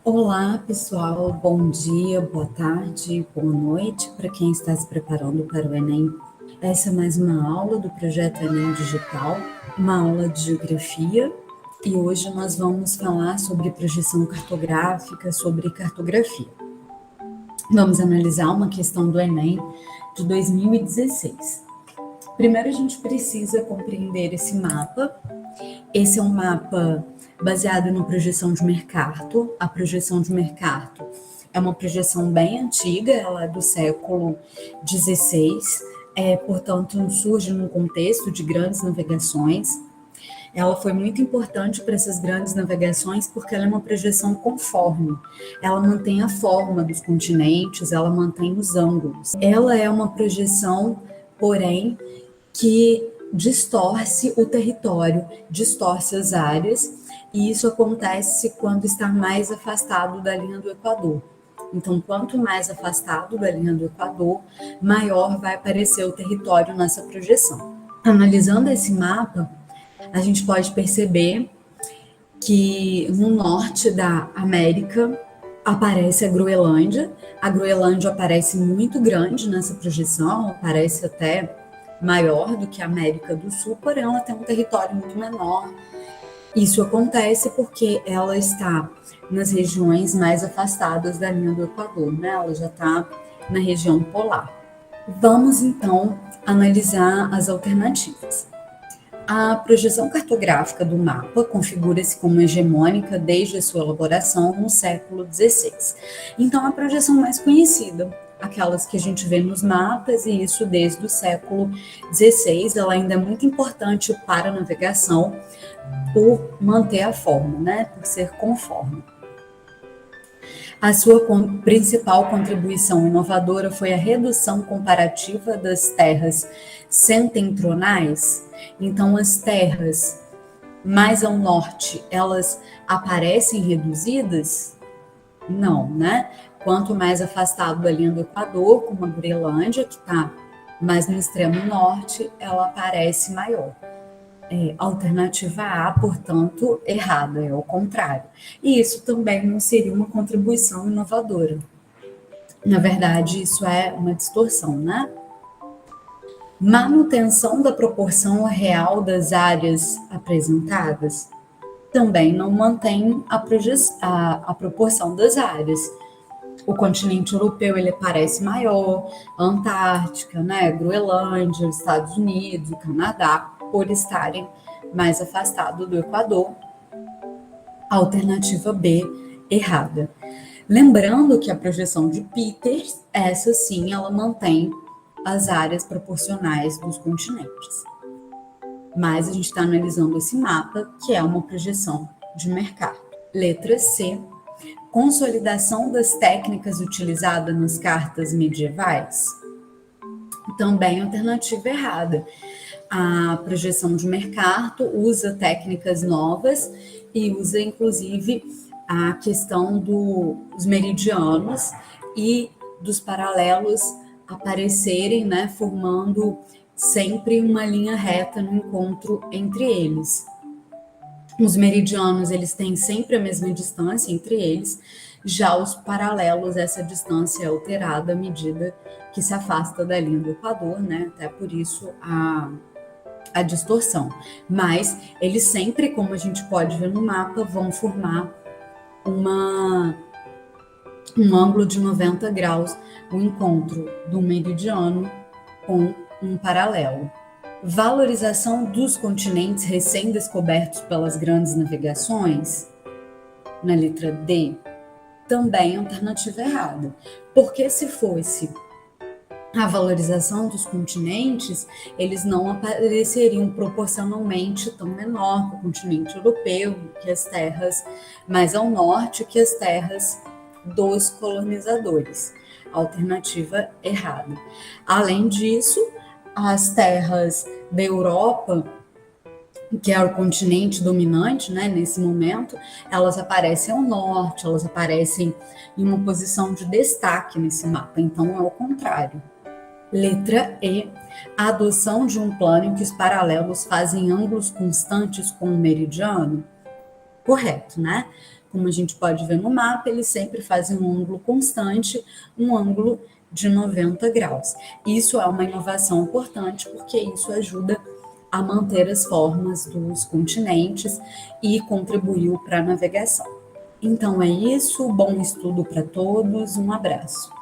Olá, pessoal. Bom dia, boa tarde, boa noite para quem está se preparando para o Enem. Essa é mais uma aula do projeto Enem Digital, uma aula de geografia, e hoje nós vamos falar sobre projeção cartográfica, sobre cartografia. Vamos analisar uma questão do Enem de 2016. Primeiro, a gente precisa compreender esse mapa. Esse é um mapa baseado na projeção de Mercator. A projeção de Mercator é uma projeção bem antiga, ela é do século XVI, portanto, surge num contexto de grandes navegações. Ela foi muito importante para essas grandes navegações porque ela é uma projeção conforme. Ela mantém a forma dos continentes, ela mantém os ângulos. Ela é uma projeção, porém, que distorce o território, distorce as áreas, e isso acontece quando está mais afastado da linha do Equador. Então, quanto mais afastado da linha do Equador, maior vai aparecer o território nessa projeção. Analisando esse mapa, a gente pode perceber que no norte da América aparece a Groenlândia. A Groenlândia aparece muito grande nessa projeção, parece até maior do que a América do Sul, porém ela tem um território muito menor. Isso acontece porque ela está nas regiões mais afastadas da linha do Equador, né? Ela já está na região polar. Vamos então analisar as alternativas. A projeção cartográfica do mapa configura-se como hegemônica desde a sua elaboração no século XVI. Então, a projeção mais conhecida, aquelas que a gente vê nos mapas, e isso desde o século XVI, ela ainda é muito importante para a navegação por manter a forma, né? Por ser conforme. A sua principal contribuição inovadora foi a redução comparativa das terras setentrionais. Então, as terras mais ao norte, elas aparecem reduzidas? Não, né? Quanto mais afastado da linha do Equador, como a Groenlândia, que está mais no extremo norte, ela aparece maior. Alternativa A, portanto, errada, é o contrário. E isso também não seria uma contribuição inovadora. Na verdade, isso é uma distorção, né? Manutenção da proporção real das áreas apresentadas também não mantém a proporção das áreas. O continente europeu ele parece maior, a Antártica, né, Groenlândia, os Estados Unidos, o Canadá, por estarem mais afastados do Equador. Alternativa B, errada. Lembrando que a projeção de Peters, essa sim, ela mantém as áreas proporcionais dos continentes. Mas a gente está analisando esse mapa, que é uma projeção de Mercator. Letra C, consolidação das técnicas utilizadas nas cartas medievais. Também alternativa errada. A projeção de Mercator usa técnicas novas e usa, inclusive, a questão dos meridianos e dos paralelos aparecerem, né, formando sempre uma linha reta no encontro entre eles. Os meridianos, eles têm sempre a mesma distância entre eles, já os paralelos, essa distância é alterada à medida que se afasta da linha do Equador, né? Até por isso a distorção. Mas eles sempre, como a gente pode ver no mapa, vão formar um ângulo de 90 graus, o encontro do meridiano com um paralelo. Valorização dos continentes recém-descobertos pelas grandes navegações, na letra D, também é alternativa errada. Porque se fosse a valorização dos continentes, eles não apareceriam proporcionalmente tão menor que o continente europeu, que as terras mais ao norte, que as terras dos colonizadores. Alternativa errada. Além disso, as terras da Europa, que é o continente dominante, né, nesse momento, elas aparecem ao norte, elas aparecem em uma posição de destaque nesse mapa, então é o contrário. Letra E, a adoção de um plano em que os paralelos fazem ângulos constantes com o meridiano. Correto, né? como a gente pode ver no mapa, eles sempre fazem um ângulo constante, um ângulo de 90 graus. Isso é uma inovação importante, porque isso ajuda a manter as formas dos continentes e contribuiu para a navegação. Então é isso, bom estudo para todos, um abraço.